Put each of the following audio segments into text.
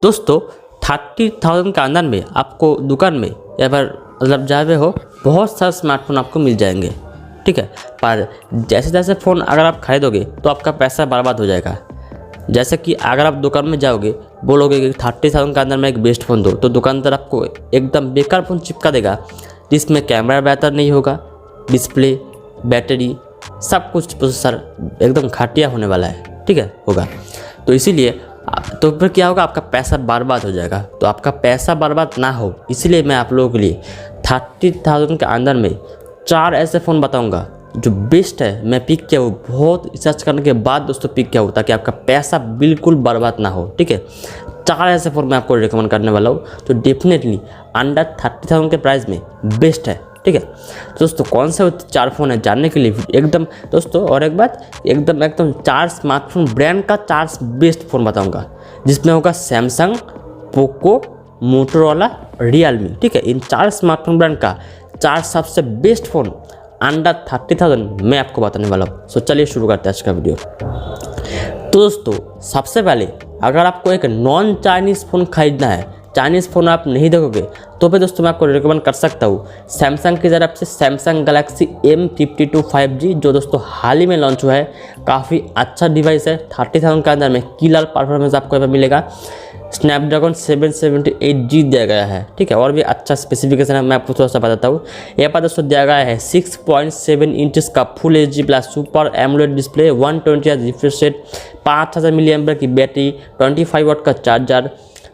दोस्तों 30,000 के अंदर में आपको दुकान में या फिर मतलब जहाँ पे हो बहुत सारे स्मार्टफोन आपको मिल जाएंगे, ठीक है। पर जैसे जैसे फ़ोन अगर आप खरीदोगे तो आपका पैसा बर्बाद हो जाएगा। जैसे कि अगर आप दुकान में जाओगे, बोलोगे कि 30,000 के अंदर में एक बेस्ट फ़ोन दो, तो दुकानदार आपको एकदम बेकार फ़ोन चिपका देगा जिसमें कैमरा बेहतर नहीं होगा, डिस्प्ले, बैटरी, सब कुछ प्रोसेसर एकदम घटिया होने वाला है, ठीक है, होगा। तो इसीलिए तो फिर क्या होगा, आपका पैसा बर्बाद हो जाएगा। तो आपका पैसा बर्बाद ना हो इसलिए मैं आप लोगों के लिए 30,000 के अंदर में 4 ऐसे फ़ोन बताऊंगा जो बेस्ट है। मैं पिक किया हूँ, बहुत रिसर्च करने के बाद दोस्तों पिक किया हूँ, ताकि आपका पैसा बिल्कुल बर्बाद ना हो, ठीक है। 4 ऐसे फ़ोन मैं आपको रिकमेंड करने वाला हूँ जो डेफिनेटली अंडर 30,000 के प्राइस में बेस्ट है, ठीक है। दोस्तों कौन से 4 फ़ोन है जानने के लिए एकदम दोस्तों, और एक बात, एकदम 4 स्मार्टफोन ब्रांड का 4 बेस्ट फ़ोन बताऊंगा, जिसमें होगा सैमसंग, पोको, मोटोरोला, रियलमी, ठीक है। इन 4 स्मार्टफोन ब्रांड का 4 सबसे बेस्ट फ़ोन अंडर 30,000 मैं आपको बताने वाला हूँ। सो चलिए शुरू करते हैं आज का वीडियो। तो दोस्तों सबसे पहले अगर आपको एक नॉन चाइनीज़ फ़ोन खरीदना है, चाइनीज़ फ़ोन आप नहीं देखोगे, तो फिर दोस्तों मैं आपको रिकमेंड कर सकता हूँ सैमसंग की तरफ से सैमसंग गैलेक्सी M52 5G, जो दोस्तों हाल ही में लॉन्च हुआ है। काफ़ी अच्छा डिवाइस है। 30,000 के अंदर में किलर परफॉर्मेंस आपको यहाँ पर मिलेगा। स्नैपड्रैगन 778G दिया गया है, ठीक है। और भी अच्छा स्पेसिफिकेशन है, मैं आपको थोड़ा सा बताता हूँ। यहाँ पर दोस्तों दिया गया है 6.7 इंचेस का full HD plus super AMOLED display, 120 hertz refresh rate, 5000 mAh की बैटरी, 25 वाट का charger,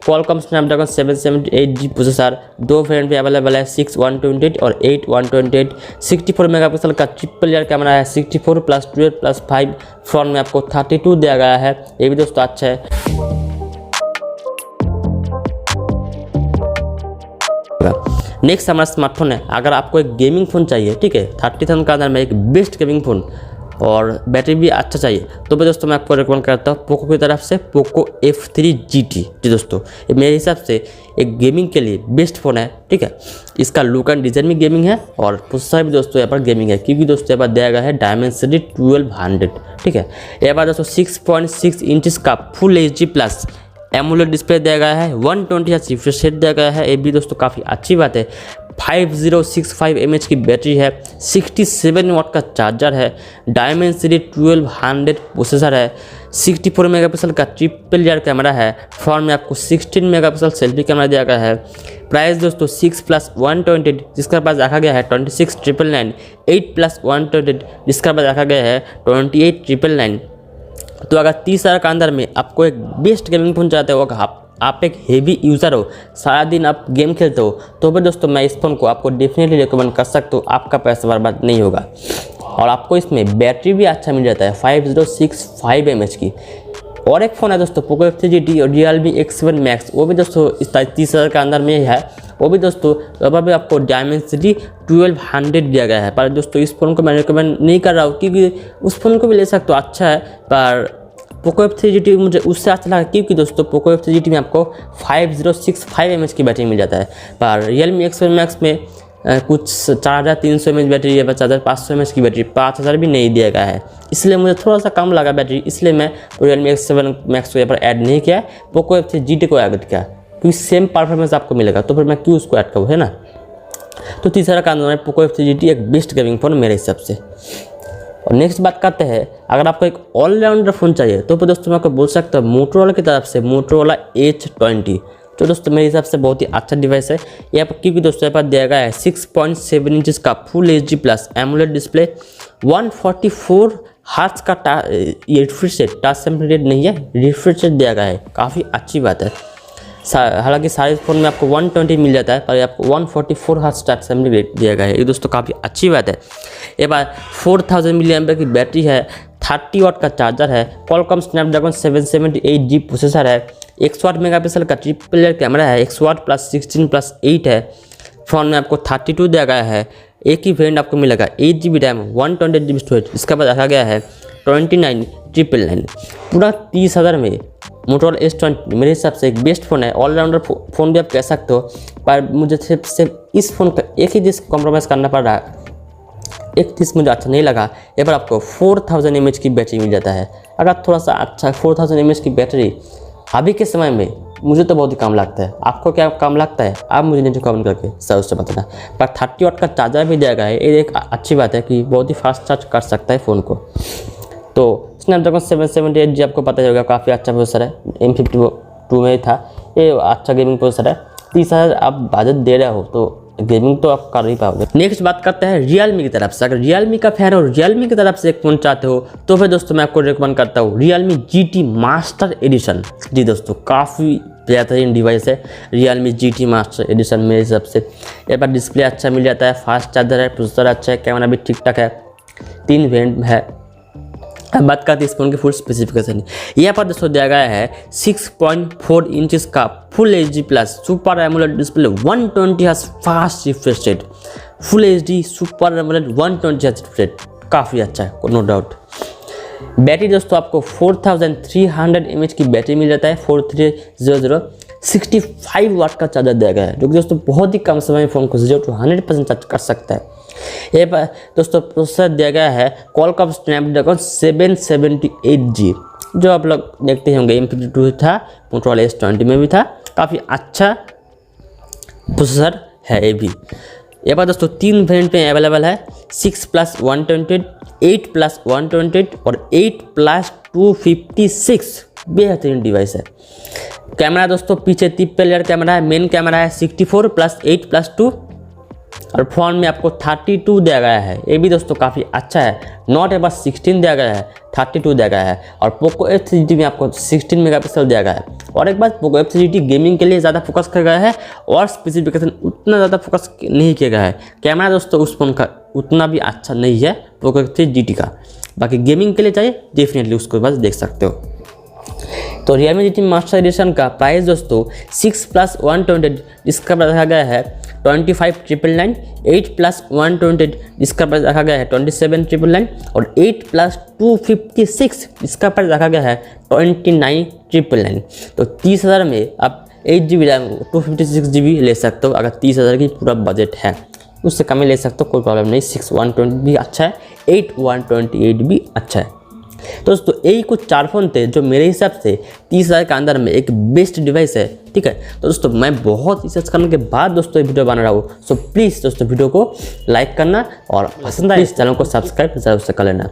Qualcomm Snapdragon 778G processor. 2 variant भी अवेलेबल है, 6 128 और 8 128। 64 मेगापिक्सल का ट्रिपल लेयर कैमरा है, 64 प्लस 12 प्लस 5। फ्रंट में आपको 32 दिया गया है, ये भी दोस्तों अच्छा है। नेक्स्ट हमारा स्मार्टफोन है, अगर आपको एक गेमिंग फ़ोन चाहिए, ठीक है, 30,000 के अंदर में एक बेस्ट गेमिंग फ़ोन और बैटरी भी अच्छा चाहिए, तो भी दोस्तों मैं आपको रिकमेंड करता हूँ पोको की तरफ से पोको F3 GT। जी दोस्तों ये मेरे हिसाब से एक गेमिंग के लिए बेस्ट फ़ोन है, ठीक है। इसका लुक एंड डिज़ाइन भी गेमिंग है और प्रोसेसर भी दोस्तों यहाँ पर गेमिंग है, क्योंकि दोस्तों यहाँ पर दिया गया है डायमेंसिटी 1200, ठीक है। यहाँ पर दोस्तों 6.6 इंचेस का full HD plus AMOLED display दिया गया है, 120 हर्ट्ज रिफ्रेश रेट दिया गया है, ये भी दोस्तों काफ़ी अच्छी बात है। 5065 mAh की बैटरी है, 67 वाट का चार्जर है, डायमेंसिटी 1200 प्रोसेसर है, 64 मेगापिक्सल का ट्रिपल लेयर कैमरा है। फ्रंट में आपको 16 मेगापिक्सल सेल्फी कैमरा दिया गया है। प्राइस दोस्तों 6 प्लस 128 जिसका प्राइस रखा गया है 26,999, 8 प्लस 128 जिसका प्राइस रखा गया है 28,999। तो अगर 30,000 के अंदर में आपको एक बेस्ट गेमिंग फ़ोन चाहते हो, आप एक हेवी यूज़र हो, सारा दिन आप गेम खेलते हो, तो फिर दोस्तों मैं इस फ़ोन को आपको डेफिनेटली रिकमेंड कर सकता हूँ। आपका पैसा बर्बाद नहीं होगा और आपको इसमें बैटरी भी अच्छा मिल जाता है 5065 mAh की। और एक फ़ोन है दोस्तों पोको F3 GT और Realme X7 Max, वो भी दोस्तों इस 30,000 के अंदर में है। वो भी दोस्तों वहाँ भी आपको डायमेंसिटी 1200 दिया गया है। पर दोस्तों इस फ़ोन को मैं रिकमेंड नहीं कर रहा हूँ, क्योंकि उस फ़ोन को भी ले सकते हो, अच्छा है, पर पोको F3 GT मुझे उससे अच्छा लगा, क्योंकि दोस्तों पोको F3 GT में आपको 5065 mAh की बैटरी मिल जाता है। पर Realme X7 Max में कुछ 4300 mAh बैटरी है, 4500 mAh की बैटरी, 5000 भी नहीं दिया गया है, इसलिए मुझे थोड़ा सा कम लगा बैटरी, इसलिए मैं Realme X7 Max को यहाँ पर ऐड नहीं किया, पोको F3 GT को ऐड किया, क्योंकि सेम परफॉर्मेंस आपको मिलेगा, तो फिर मैं क्यों उसको ऐड करूँ, है ना। तो तीसरा का अंदर पोको F3 GT एक बेस्ट गेमिंग फ़ोन मेरे हिसाब से। और नेक्स्ट बात करते हैं, अगर आपको एक ऑलराउंडर फ़ोन चाहिए तो फिर दोस्तों मैं आपको बोल सकता हूँ मोटोरोला की तरफ से मोटोरोला H20, जो दोस्तों मेरे हिसाब से बहुत ही अच्छा डिवाइस है। यहाँ पर क्योंकि दोस्तों यहाँ पर दिया गया है 6.7 इंचेस का full HD plus AMOLED display, 144 hertz का refresh rate, touch sample rate नहीं है, रिफ्रेश रेट दिया गया है, काफ़ी अच्छी बात है। हालांकि सारे फ़ोन में आपको 120 मिल जाता है, पर आपको 144 हर्ट्ज टच सैंपल रेट दिया गया है, ये दोस्तों काफ़ी अच्छी बात है। ये बार 4000 mAh की बैटरी है, 30 वाट का चार्जर है, क्वालकॉम स्नैपड्रैगन 778G प्रोसेसर है, 108 मेगापिक्सल का ट्रिपल लेयर कैमरा है, 108 प्लस 16 प्लस 8 है। फ्रंट में आपको 32 दिया गया है, एक ही वेरिएंट आपको मिलेगा 8GB रैम 128GB स्टोरेज, इसका बाद रखा गया है 29,999। पूरा 30,000 में मोटोरोला H20 मेरे हिसाब से एक बेस्ट फ़ोन है, ऑलराउंडर फ़ोन भी आप कह सकते हो। पर मुझे सिर्फ इस फ़ोन का एक ही चीज़ कॉम्प्रोमाइज़ करना पड़ रहा है, एक चीज़ मुझे अच्छा नहीं लगा, यहाँ पर आपको 4000 mAh की बैटरी मिल जाता है। अगर थोड़ा सा अच्छा 4000 mAh की बैटरी अभी के समय में मुझे तो बहुत ही काम लगता है। आपको क्या काम लगता है आप मुझे नीचे कमेंट करके ज़रूर से बताना। पर 30 वाट का चार्जर भी दिया गया है, ये एक अच्छी बात है कि बहुत ही फास्ट चार्ज कर सकता है फ़ोन को। तो स्नैपड्रैगन 778G आपको पता ही होगा, काफ़ी अच्छा प्रोसेसर है, M52 में था, ये अच्छा गेमिंग प्रोसेसर है। 30,000 आप बजट दे रहे हो तो गेमिंग तो आप कर ही पाओगे। नेक्स्ट बात करते हैं Realme की तरफ से। अगर Realme का फैन हो, Realme की तरफ से एक फ़ोन चाहते हो तो फिर दोस्तों मैं आपको रिकमेंड करता हूँ Realme GT मास्टर एडिशन। जी दोस्तों, काफ़ी बेहतरीन डिवाइस है Realme GT मास्टर एडिशन मेरे हिसाब से। यहाँ पर डिस्प्ले अच्छा मिल जाता है, फास्ट चार्जर है, प्रोसेसर अच्छा है, कैमरा भी ठीक ठाक है, 3 वेरिएंट है। अब बात करते हैं इस फोन की फुल स्पेसिफिकेशन। यहाँ पर दोस्तों दिया गया है 6.4 इंचेस का full HD plus super AMOLED display, 120 hertz fast refresh rate, full HD super AMOLED 120 hertz refresh rate, काफ़ी अच्छा है, नो डाउट। बैटरी दोस्तों आपको 4300 mAh की बैटरी मिल जाता है, 4300, 65 वाट का चार्जर दिया गया है, जो कि दोस्तों बहुत ही कम समय में फ़ोन को 0 to 100% चार्ज कर सकता है। ये पर दोस्तों प्रोसेसर दिया गया है Qualcomm स्नैपड्रैगन 778G, जो आप लोग देखते होंगे M52 था, Motorola S20 में भी था, काफ़ी अच्छा प्रोसेसर है ये भी। ये पर दोस्तों 3 वेरिएंट में अवेलेबल है, 6+128, 8+128 और 8+256। बेहतरीन डिवाइस है। कैमरा दोस्तों पीछे ट्रिपल लेयर कैमरा है, मेन कैमरा है 64+8+2 और फ्रंट में आपको 32 दिया गया है, ये भी दोस्तों काफ़ी अच्छा है। नॉट ए बस 16 दिया गया है, 32 दिया गया है। और पोको F3GT में आपको 16 मेगापिक्सल दिया गया है। और एक बात, पोको F3GT गेमिंग के लिए ज़्यादा फोकस किया गया है और स्पेसिफिकेशन उतना ज़्यादा फोकस नहीं किया गया है। कैमरा दोस्तों उस फोन का उतना भी अच्छा नहीं है पोको F3GT का, बाकी गेमिंग के लिए चाहिए डेफिनेटली उसको बस देख सकते हो। तो Realme GT मास्टर एडिशन का प्राइस दोस्तों 6+128 इसका प्राइस रखा गया है 25,999, 8+128 इसका प्राइस रखा गया है 27,999 और 8+256 इसका प्राइस रखा गया है 29,999। तो 30,000 में आप 8GB रैम 256GB ले सकते हो अगर 30,000 की पूरा बजट है, उससे कम ही ले सकते हो, कोई प्रॉब्लम नहीं। 6/128 भी अच्छा है, 8/128 भी अच्छा है। दोस्तों यही कुछ 4 फ़ोन थे जो मेरे हिसाब से 30,000 के अंदर में एक बेस्ट डिवाइस है, ठीक है। तो दोस्तों मैं बहुत रिसर्च करने के बाद दोस्तों ये वीडियो बना रहा हूँ, सो प्लीज़ दोस्तों वीडियो को लाइक करना और पसंद आए इस चैनल को सब्सक्राइब जरूर से कर लेना।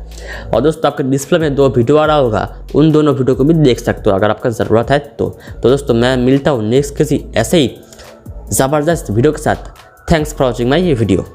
और दोस्तों आपके डिस्प्ले में 2 वीडियो आ रहा होगा, उन दोनों वीडियो को भी देख सकते हो अगर आपका ज़रूरत है तो दोस्तों मैं मिलता हूँ नेक्स्ट किसी ऐसे ही ज़बरदस्त वीडियो के साथ। थैंक्स फॉर वॉचिंग माई ये वीडियो।